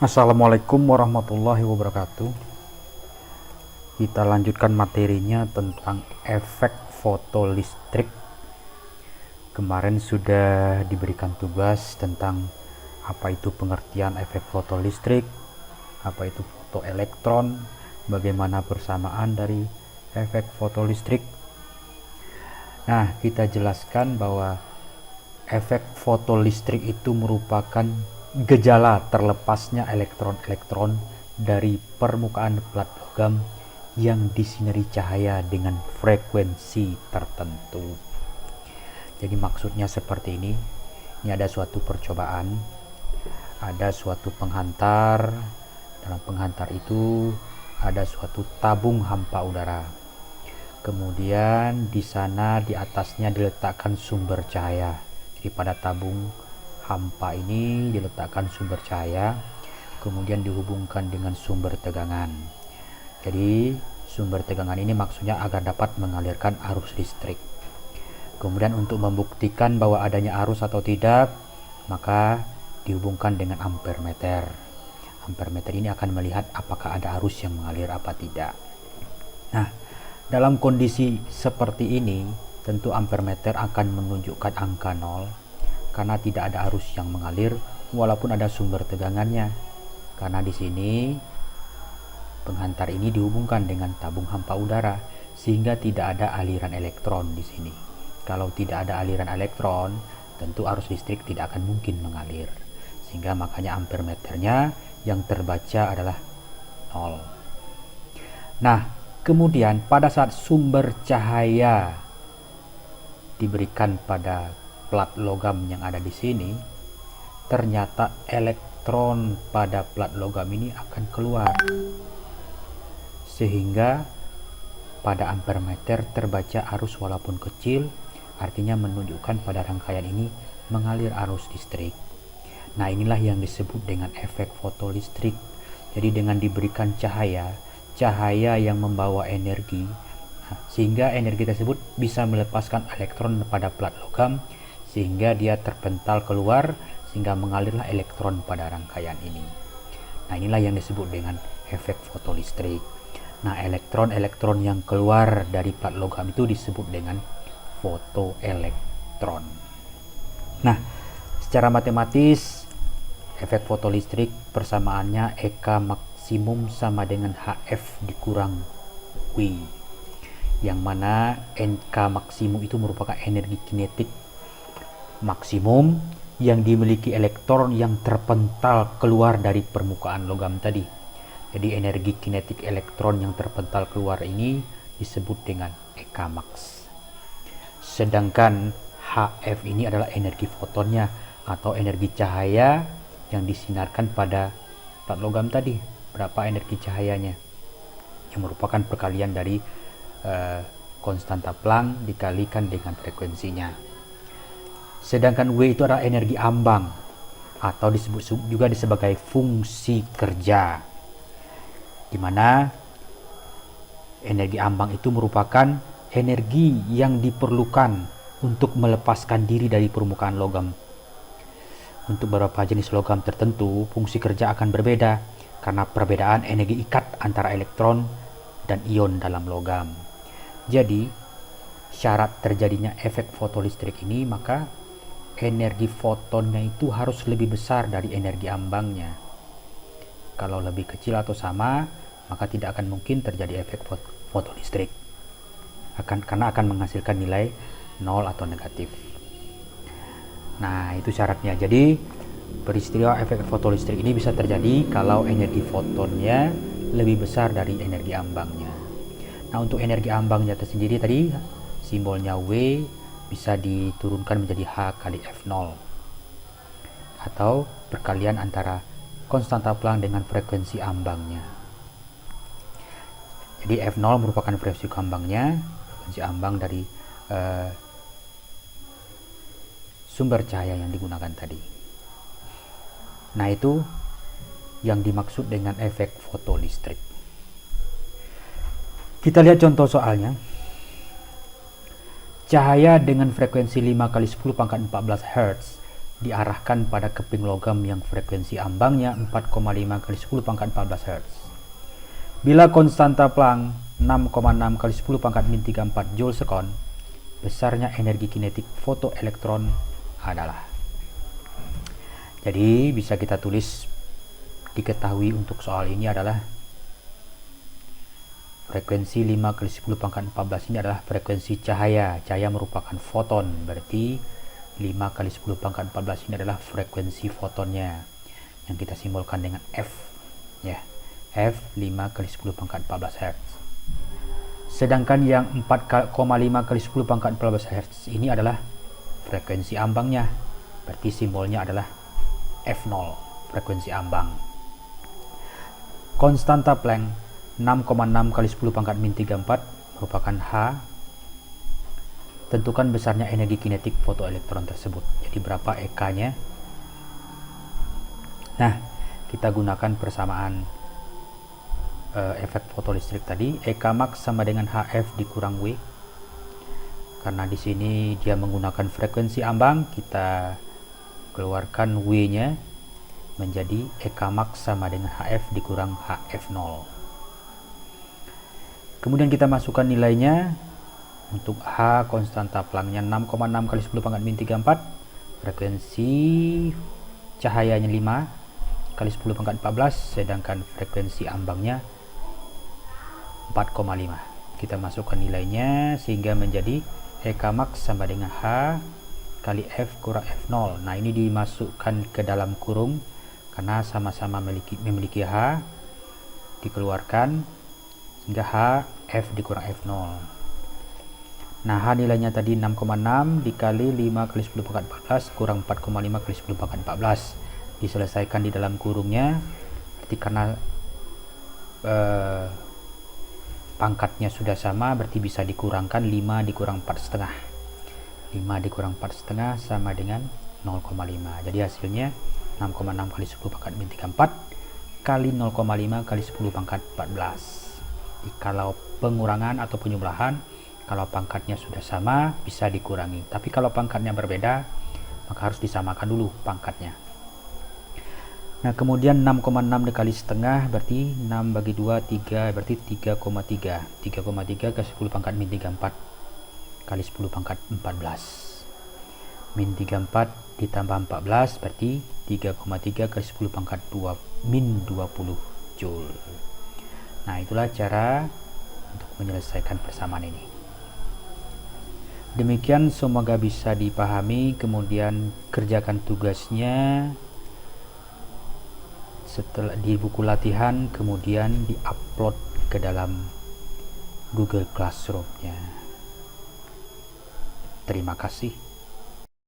Assalamualaikum warahmatullahi wabarakatuh. Kita lanjutkan materinya tentang efek fotolistrik. Kemarin sudah diberikan tugas tentang apa itu pengertian efek fotolistrik, apa itu fotoelektron, bagaimana persamaan dari efek fotolistrik. Nah, kita jelaskan bahwa efek fotolistrik itu merupakan gejala terlepasnya elektron-elektron dari permukaan plat logam yang disinari cahaya dengan frekuensi tertentu. Jadi maksudnya seperti ini. Ini ada suatu percobaan, ada suatu penghantar. Dalam penghantar itu ada suatu tabung hampa udara. Kemudian di sana di atasnya diletakkan sumber cahaya. Jadi pada tabung hampa ini diletakkan sumber cahaya, kemudian dihubungkan dengan sumber tegangan. Jadi sumber tegangan ini maksudnya agar dapat mengalirkan arus listrik. Kemudian untuk membuktikan bahwa adanya arus atau tidak, maka dihubungkan dengan ampermeter. Ampermeter ini akan melihat apakah ada arus yang mengalir apa tidak. Nah, dalam kondisi seperti ini, tentu ampermeter akan menunjukkan angka 0 karena tidak ada arus yang mengalir walaupun ada sumber tegangannya. Karena di sini penghantar ini dihubungkan dengan tabung hampa udara sehingga tidak ada aliran elektron di sini. Kalau tidak ada aliran elektron, tentu arus listrik tidak akan mungkin mengalir. Sehingga makanya ampermeternya yang terbaca adalah 0. Nah, kemudian pada saat sumber cahaya diberikan pada plat logam yang ada di sini, ternyata elektron pada plat logam ini akan keluar, sehingga pada ampermeter terbaca arus walaupun kecil, artinya menunjukkan pada rangkaian ini mengalir arus listrik. Nah, inilah yang disebut dengan efek fotolistrik. Jadi dengan diberikan cahaya yang membawa energi, sehingga energi tersebut bisa melepaskan elektron pada plat logam sehingga dia terpental keluar sehingga mengalirlah elektron pada rangkaian ini. Nah, inilah yang disebut dengan efek fotolistrik. Nah, elektron-elektron yang keluar dari plat logam itu disebut dengan fotoelektron. Nah, secara matematis efek fotolistrik persamaannya EK maksimum sama dengan HF dikurang W, yang mana NK maksimum itu merupakan energi kinetik maksimum yang dimiliki elektron yang terpental keluar dari permukaan logam tadi. Jadi energi kinetik elektron yang terpental keluar ini disebut dengan EK max. Sedangkan HF ini adalah energi fotonnya atau energi cahaya yang disinarkan pada plat logam tadi. Berapa energi cahayanya? Yang merupakan perkalian dari konstanta Planck dikalikan dengan frekuensinya. Sedangkan W itu adalah energi ambang atau disebut juga sebagai fungsi kerja, di mana energi ambang itu merupakan energi yang diperlukan untuk melepaskan diri dari permukaan logam. Untuk beberapa jenis logam tertentu, fungsi kerja akan berbeda karena perbedaan energi ikat antara elektron dan ion dalam logam. Jadi, syarat terjadinya efek fotolistrik ini, maka energi fotonnya itu harus lebih besar dari energi ambangnya. Kalau lebih kecil atau sama, maka tidak akan mungkin terjadi efek fotolistrik. Karena akan menghasilkan nilai 0 atau negatif. Nah, itu syaratnya. Jadi, peristiwa efek fotolistrik ini bisa terjadi kalau energi fotonnya lebih besar dari energi ambangnya. Nah, untuk energi ambangnya tersendiri tadi simbolnya W bisa diturunkan menjadi H kali F0 atau perkalian antara konstanta Planck dengan frekuensi ambangnya. Jadi F0 merupakan frekuensi ambangnya, frekuensi ambang dari sumber cahaya yang digunakan tadi. Nah, itu yang dimaksud dengan efek fotolistrik. Kita lihat contoh soalnya. Cahaya dengan frekuensi 5 kali 10 pangkat 14 Hz diarahkan pada keping logam yang frekuensi ambangnya 4,5 kali 10 pangkat 14 Hz. Bila konstanta Planck 6,6 kali 10 pangkat min 34 Joule sekon, besarnya energi kinetik fotoelektron adalah. Jadi bisa kita tulis, diketahui untuk soal ini adalah frekuensi 5 kali 10 pangkat 14 ini adalah frekuensi cahaya. Cahaya merupakan foton, berarti 5 kali 10 pangkat 14 ini adalah frekuensi fotonnya yang kita simbolkan dengan F, ya. F 5 kali 10 pangkat 14 Hz. Sedangkan yang 4,5 kali 10 pangkat 14 Hz ini adalah frekuensi ambangnya, berarti simbolnya adalah F0, frekuensi ambang. Konstanta Planck 6,6 kali 10 pangkat min 34 merupakan H. Tentukan besarnya energi kinetik fotoelektron tersebut. Jadi berapa EK-nya? Nah, kita gunakan persamaan efek fotolistrik tadi. EK max sama dengan HF dikurang W. Karena di sini dia menggunakan frekuensi ambang, kita keluarkan W-nya menjadi EK max sama dengan HF dikurang HF0. Kemudian kita masukkan nilainya. Untuk H konstanta Planck-nya 6,6 kali 10 pangkat min 34, frekuensi cahayanya 5 kali 10 pangkat 14, sedangkan frekuensi ambangnya 4,5. Kita masukkan nilainya sehingga menjadi EK max sama dengan H kali F kurang F0. Nah, ini dimasukkan ke dalam kurung karena sama-sama memiliki H, dikeluarkan sehingga H F dikurang F0. Nah, H nilainya tadi 6,6 dikali 5 kali 10 pangkat 14 kurang 4,5 kali 10 pangkat 14. Diselesaikan di dalam kurungnya. Berarti karena pangkatnya sudah sama, berarti bisa dikurangkan 5 dikurang 4,5. 5 dikurang 4,5 sama dengan 0,5. Jadi hasilnya 6,6 kali 10 pangkat min 34 kali 0,5 kali 10 pangkat 14. Jadi kalau pengurangan atau penyebelahan, kalau pangkatnya sudah sama bisa dikurangi, tapi kalau pangkatnya berbeda maka harus disamakan dulu pangkatnya. Nah, kemudian 6,6 dikali setengah berarti 6 bagi 2 3, berarti 3,3 ke 10 pangkat min 34 kali 10 pangkat 14 min 34 ditambah 14 berarti 3,3 kali 10 pangkat 2 min 20 Joule. Nah, itulah cara untuk menyelesaikan persamaan ini. Demikian, semoga bisa dipahami. Kemudian kerjakan tugasnya setelah di buku latihan, kemudian diupload ke dalam Google Classroom-nya. Terima kasih.